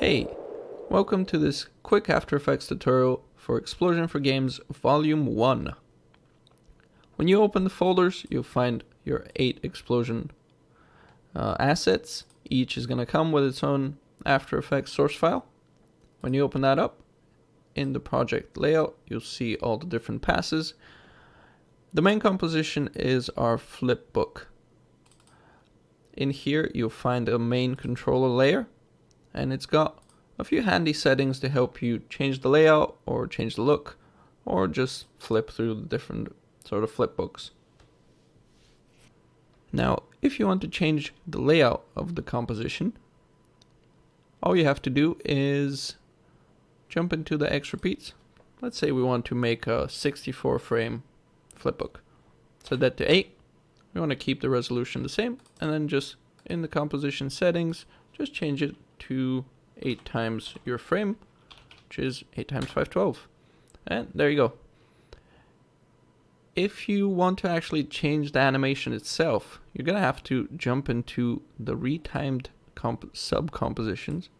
Hey, welcome to this quick After Effects tutorial for Explosion for Games Volume 1. When you open the folders, you'll find your 8 Explosion assets. Each is going to come with its own After Effects source file. When you open that up, in the project layout, you'll see all the different passes. The main composition is our flipbook. In here, you'll find a main controller layer, and it's got a few handy settings to help you change the layout or change the look or just flip through the different sort of flipbooks. Now, if you want to change the layout of the composition, all you have to do is jump into the X repeats. Let's say we want to make a 64 frame flipbook. Set that to 8. We want to keep the resolution the same, and then just in the composition settings, just change it to 8 times your frame, which is 8 times 512. And there you go. If you want to actually change the animation itself, you're going to have to jump into the retimed sub-compositions.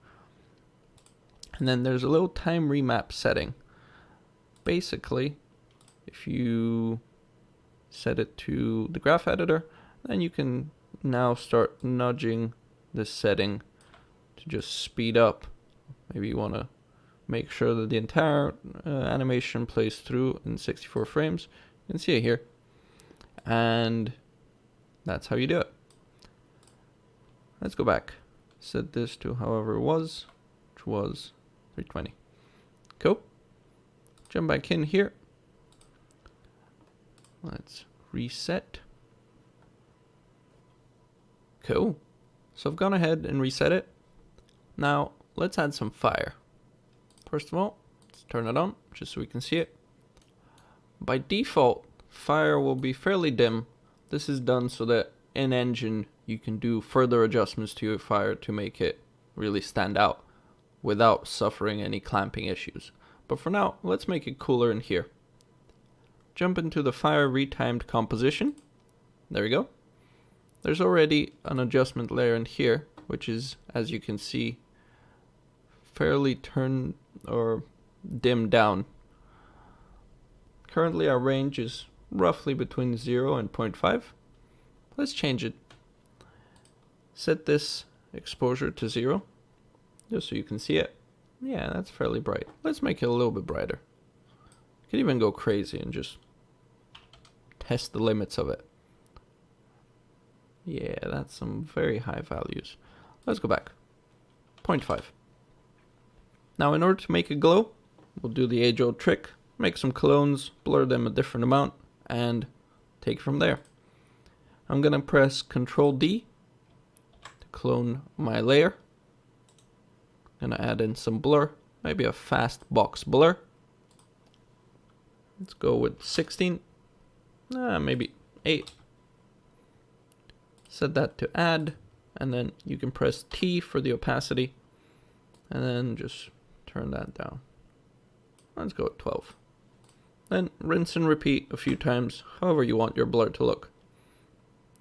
And then there's a little time remap setting. Basically, if you set it to the graph editor, then you can now start nudging this setting to just speed up. Maybe you want to make sure that the entire animation plays through in 64 frames. You can see it here. And that's how you do it. Let's go back. Set this to however it was, which was 320. Cool. Jump back in here. Let's reset. Cool. So I've gone ahead and reset it. Now, let's add some fire. First of all, let's turn it on, just so we can see it. By default, fire will be fairly dim. This is done so that in engine, you can do further adjustments to your fire to make it really stand out without suffering any clamping issues. But for now, let's make it cooler in here. Jump into the fire retimed composition. There we go. There's already an adjustment layer in here, which is, as you can see, fairly turned or dimmed down. Currently our range is roughly between 0 and 0.5. Let's change it. Set this exposure to 0, just so you can see it. Yeah, that's fairly bright. Let's make it a little bit brighter. You can even go crazy and just test the limits of it. Yeah, that's some very high values. Let's go back. 0.5. Now, in order to make it glow, we'll do the age-old trick. Make some clones, blur them a different amount, and take it from there. I'm going to press Ctrl D to clone my layer. I'm going to add in some blur, maybe a fast box blur. Let's go with 16, maybe 8. Set that to add, and then you can press T for the opacity, and then just turn that down. Let's go with 12. Then rinse and repeat a few times, however you want your blur to look.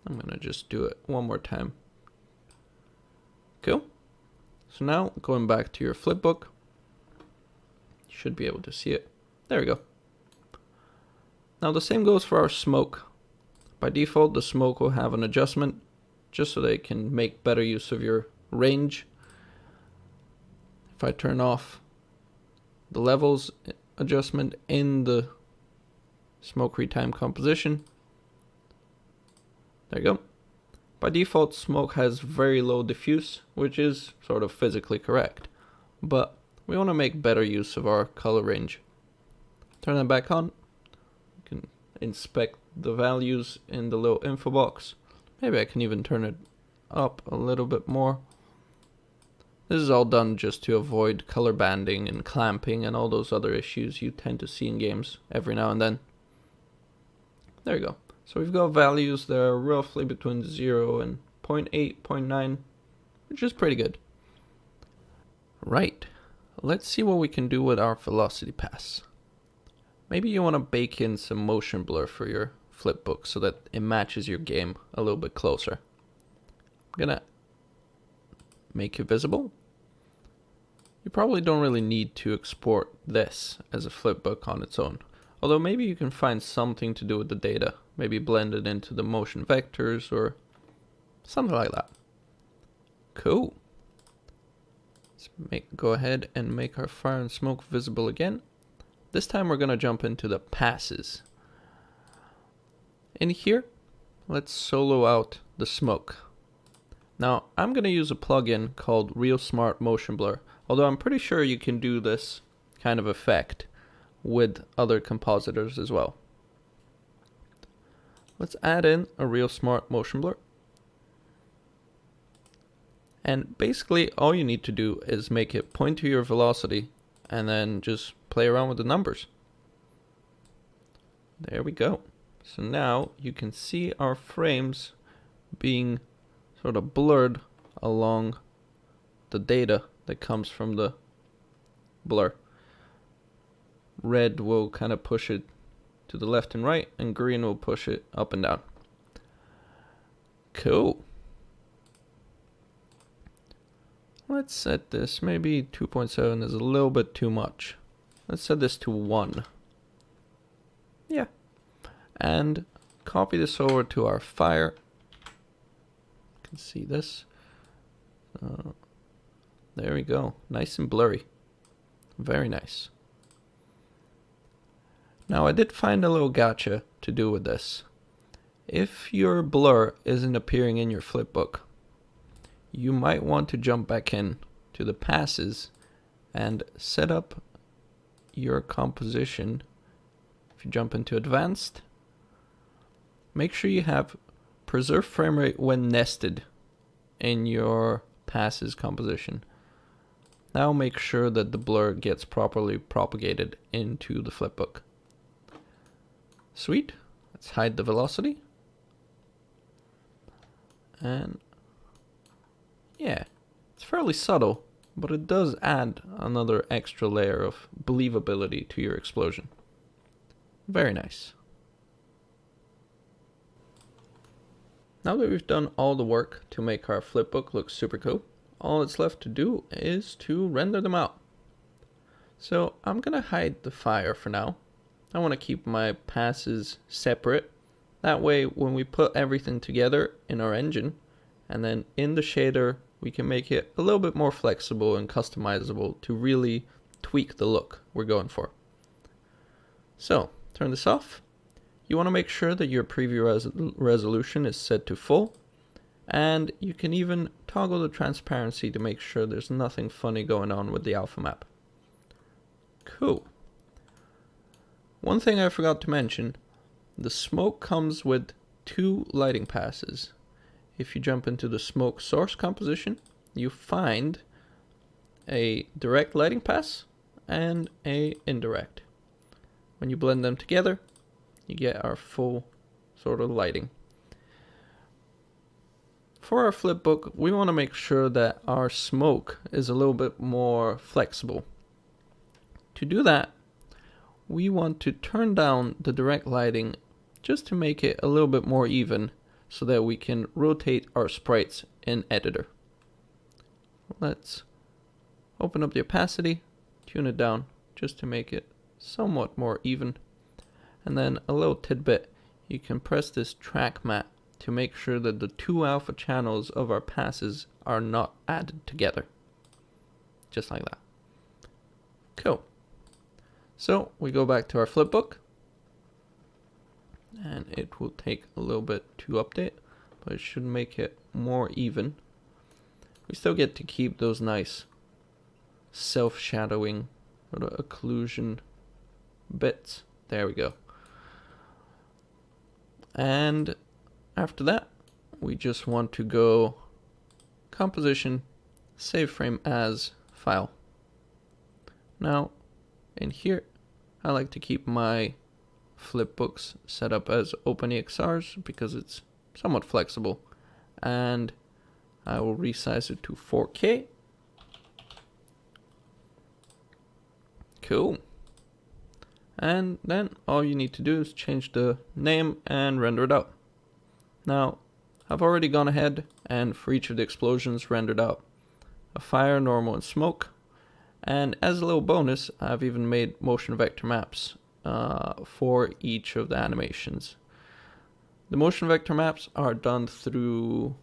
I'm going to just do it one more time. Cool. So now, going back to your flipbook, you should be able to see it. There we go. Now the same goes for our smoke. By default, the smoke will have an adjustment, just so they can make better use of your range. If I turn off the levels adjustment in the smoke retime composition, there you go. By default, smoke has very low diffuse, which is sort of physically correct, but we want to make better use of our color range. Turn that back on. You can inspect the values in the little info box. Maybe I can even turn it up a little bit more. This is all done just to avoid color banding and clamping and all those other issues you tend to see in games every now and then. There you go. So we've got values that are roughly between 0 and 0.8, 0.9, which is pretty good. Right, let's see what we can do with our velocity pass. Maybe you want to bake in some motion blur for your flipbook so that it matches your game a little bit closer. I'm gonna make it visible. You probably don't really need to export this as a flipbook on its own. Although maybe you can find something to do with the data. Maybe blend it into the motion vectors or something like that. Cool. Let's go ahead and make our fire and smoke visible again. This time we're going to jump into the passes. In here, let's solo out the smoke. Now, I'm going to use a plugin called Real Smart Motion Blur, although I'm pretty sure you can do this kind of effect with other compositors as well. Let's add in a Real Smart Motion Blur. And basically all you need to do is make it point to your velocity and then just play around with the numbers. There we go. So now you can see our frames being sort of blurred along the data that comes from the blur. Red will kind of push it to the left and right, and green will push it up and down. Cool. Let's set this, maybe 2.7 is a little bit too much. Let's set this to 1. Yeah. And copy this over to our fire. You can see this. There we go. Nice and blurry. Very nice. Now I did find a little gotcha to do with this. If your blur isn't appearing in your flipbook, you might want to jump back in to the passes and set up your composition. If you jump into advanced, make sure you have preserve frame rate when nested in your passes composition. Now make sure that the blur gets properly propagated into the flipbook. Sweet. Let's hide the velocity. And yeah, it's fairly subtle, but it does add another extra layer of believability to your explosion. Very nice. Now that we've done all the work to make our flipbook look super cool, all it's left to do is to render them out. So I'm gonna hide the fire for now. I want to keep my passes separate. That way when we put everything together in our engine and then in the shader, we can make it a little bit more flexible and customizable to really tweak the look we're going for. So turn this off. You want to make sure that your preview resolution is set to full, and you can even toggle the transparency to make sure there's nothing funny going on with the alpha map. Cool. One thing I forgot to mention, the smoke comes with 2 lighting passes. If you jump into the smoke source composition, you find a direct lighting pass and a indirect. When you blend them together, you get our full sort of lighting. For our flipbook, we want to make sure that our smoke is a little bit more flexible. To do that, we want to turn down the direct lighting just to make it a little bit more even so that we can rotate our sprites in editor. Let's open up the opacity, tune it down just to make it somewhat more even. And then a little tidbit, you can press this track mat to make sure that the 2 alpha channels of our passes are not added together. Just like that. Cool. So we go back to our flipbook, and it will take a little bit to update, but it should make it more even. We still get to keep those nice self-shadowing sort of occlusion bits. There we go. And after that, we just want to go composition, save frame as file. Now, in here, I like to keep my flipbooks set up as OpenEXRs because it's somewhat flexible, and I will resize it to 4K. Cool. And then all you need to do is change the name and render it out. Now, I've already gone ahead and for each of the explosions rendered out a fire, normal, and smoke. And as a little bonus, I've even made motion vector maps for each of the animations. The motion vector maps are done through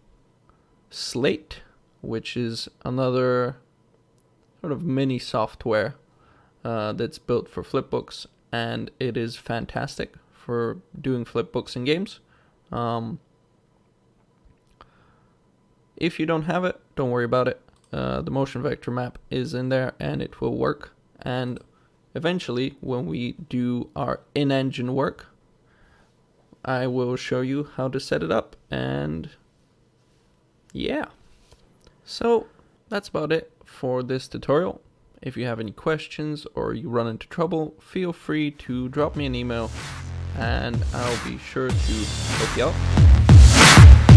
Slate, which is another sort of mini software that's built for flipbooks, and it is fantastic for doing flipbooks in games. If you don't have it, don't worry about it. The motion vector map is in there and it will work. And eventually, when we do our in-engine work, I will show you how to set it up. And yeah, so that's about it for this tutorial. If you have any questions or you run into trouble, feel free to drop me an email and I'll be sure to help you out.